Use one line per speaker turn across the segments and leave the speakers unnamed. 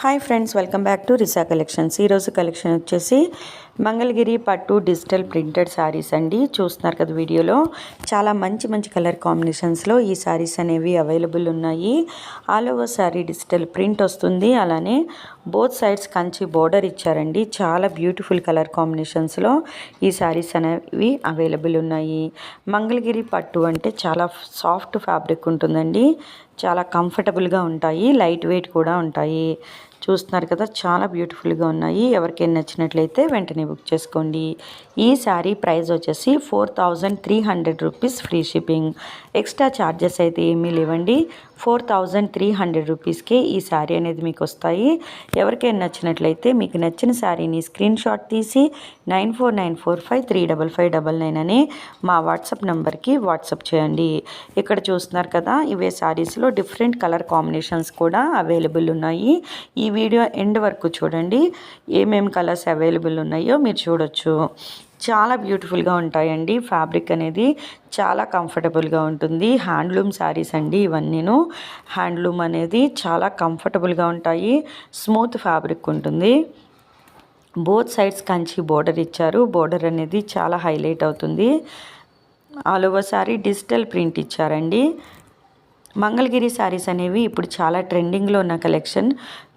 Hi friends, welcome back to Risa collections. ఈరోజు collection వచ్చేసి మంగళగిరి పట్టు డిజిటల్ ప్రింటెడ్ శారీస్ అండి. చూస్తున్నారు కదా వీడియోలో. చాలా మంచి మంచి కలర్ కాంబినేషన్స్లో ఈ శారీస్ అనేవి అవైలబుల్ ఉన్నాయి. All over sari digital print వస్తుంది. అలానే బోత్ సైడ్స్ కంచి బోర్డర్ ఇచ్చారండి. చాలా బ్యూటిఫుల్ కలర్ కాంబినేషన్స్లో ఈ శారీస్ అనేవి అవైలబుల్ ఉన్నాయి. మంగళగిరి పట్టు అంటే చాలా సాఫ్ట్ ఫ్యాబ్రిక్ ఉంటుందండి. చాలా కంఫర్టబుల్గా ఉంటాయి, లైట్ వెయిట్ కూడా ఉంటాయి. చూస్తున్నారు కదా, చాలా బ్యూటిఫుల్గా ఉన్నాయి. ఎవరికైనా నచ్చినట్లయితే వెంటనే బుక్ చేసుకోండి. ఈ శారీ ప్రైస్ వచ్చేసి 4300 rupees, free shipping. Extra charges అయితే ఏమీ లేవండి. 4300 రూపీస్కే ఈ శారీ అనేది మీకు వస్తాయి. ఎవరికైనా నచ్చినట్లయితే మీకు నచ్చిన శారీని స్క్రీన్ షాట్ తీసి 9494535599 అనే మా వాట్సాప్ నెంబర్కి వాట్సాప్ చేయండి. ఇక్కడ చూస్తున్నారు కదా, ఇవే శారీస్లో డిఫరెంట్ కలర్ కాంబినేషన్స్ కూడా అవైలబుల్ ఉన్నాయి. ఈ వీడియో ఎండ్ వరకు చూడండి. ఏమేమి కలర్స్ అవైలబుల్ ఉన్నాయో మీరు చూడొచ్చు. చాలా బ్యూటిఫుల్గా ఉంటాయండి. ఫ్యాబ్రిక్ అనేది చాలా కంఫర్టబుల్గా ఉంటుంది. హ్యాండ్లూమ్ శారీస్ అండి ఇవన్నీను. హ్యాండ్లూమ్ అనేది చాలా కంఫర్టబుల్గా ఉంటాయి. స్మూత్ ఫ్యాబ్రిక్ ఉంటుంది. బోత్ సైడ్స్ కంచి బోర్డర్ ఇచ్చారు. బోర్డర్ అనేది చాలా హైలైట్ అవుతుంది. All over sari digital print ఇచ్చారండి. మంగళగిరి శారీస్ అనేవి ఇప్పుడు చాలా ట్రెండింగ్లో ఉన్న కలెక్షన్.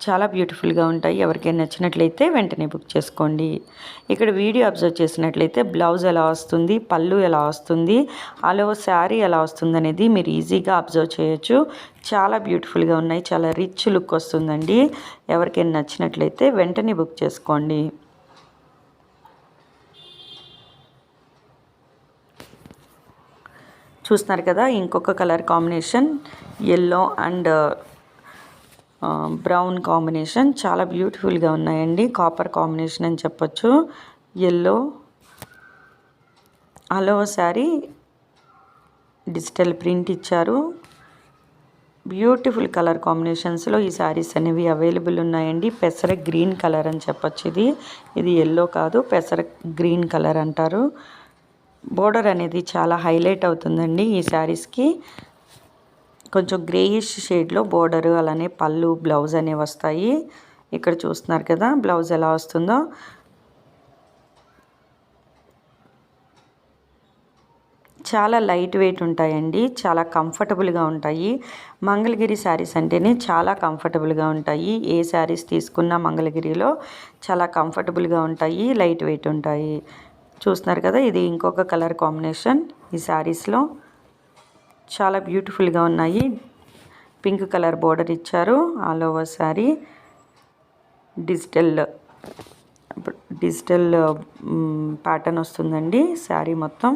చాలా బ్యూటిఫుల్గా ఉంటాయి. ఎవరికైనా నచ్చినట్లయితే వెంటనే బుక్ చేసుకోండి. ఇక్కడ వీడియో అబ్జర్వ్ చేసినట్లయితే బ్లౌజ్ ఎలా వస్తుంది, పళ్ళు ఎలా వస్తుంది, ఆల్ ఓవర్ శారీ ఎలా వస్తుంది అనేది మీరు ఈజీగా అబ్జర్వ్ చేయొచ్చు. చాలా బ్యూటిఫుల్గా ఉన్నాయి. చాలా రిచ్ లుక్ వస్తుందండి. ఎవరికైనా నచ్చినట్లయితే వెంటనే బుక్ చేసుకోండి. చూస్తున్నారు కదా, ఇంకొక colour combination yellow and brown combination. చాలా బ్యూటిఫుల్గా ఉన్నాయండి. కాపర్ కాంబినేషన్ అని చెప్పొచ్చు. Yellow all over sari digital print ఇచ్చారు. బ్యూటిఫుల్ కలర్ కాంబినేషన్స్లో ఈ శారీస్ అనేవి అవైలబుల్ ఉన్నాయండి. పెసర గ్రీన్ కలర్ అని చెప్పొచ్చు. ఇది ఎల్లో కాదు, పెసర గ్రీన్ కలర్ అంటారు. బోర్డర్ అనేది చాలా హైలైట్ అవుతుందండి ఈ శారీస్కి. కొంచెం గ్రేయిష్ షేడ్లో బోర్డరు, అలానే పళ్ళు, బ్లౌజ్ అనేవి వస్తాయి. ఇక్కడ చూస్తున్నారు కదా బ్లౌజ్ ఎలా వస్తుందో. చాలా లైట్ వెయిట్ ఉంటాయండి. చాలా కంఫర్టబుల్గా ఉంటాయి. మంగళగిరి శారీస్ అంటేనే చాలా కంఫర్టబుల్గా ఉంటాయి. ఏ శారీస్ తీసుకున్నా మంగళగిరిలో చాలా కంఫర్టబుల్గా ఉంటాయి, లైట్ వెయిట్ ఉంటాయి. చూస్తున్నారు కదా, ఇది ఇంకొక కలర్ కాంబినేషన్. ఈ శారీస్లో చాలా బ్యూటిఫుల్గా ఉన్నాయి. పింక్ కలర్ బోర్డర్ ఇచ్చారు. All over sari digital pattern వస్తుందండి శారీ మొత్తం.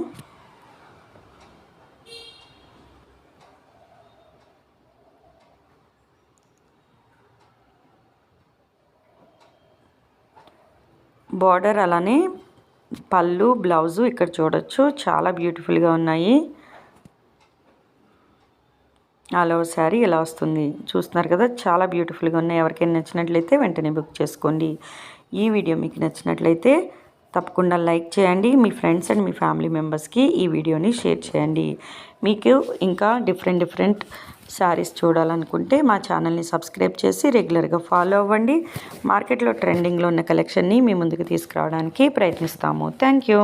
బోర్డర్ అలానే పళ్ళు, బ్లౌజు ఇక్కడ చూడొచ్చు. చాలా బ్యూటిఫుల్గా ఉన్నాయి. ఆల్ ఓవర్ శారీ ఇలా వస్తుంది. చూస్తున్నారు కదా, చాలా బ్యూటిఫుల్గా ఉన్నాయి. ఎవరికైనా నచ్చినట్లయితే వెంటనే బుక్ చేసుకోండి. ఈ వీడియో మీకు నచ్చినట్లయితే తప్పకుండా లైక్ చేయండి. మీ ఫ్రెండ్స్ అండ్ మీ ఫ్యామిలీ మెంబర్స్కి ఈ వీడియోని షేర్ చేయండి. మీకు ఇంకా డిఫరెంట్ శారీస్ చూడాలనుకుంటే మా ఛానల్ని సబ్స్క్రైబ్ చేసి రెగ్యులర్గా ఫాలో అవ్వండి. మార్కెట్లో ట్రెండింగ్లో ఉన్న కలెక్షన్ని మీ ముందుకు తీసుకురావడానికి ప్రయత్నిస్తాము. Thank you.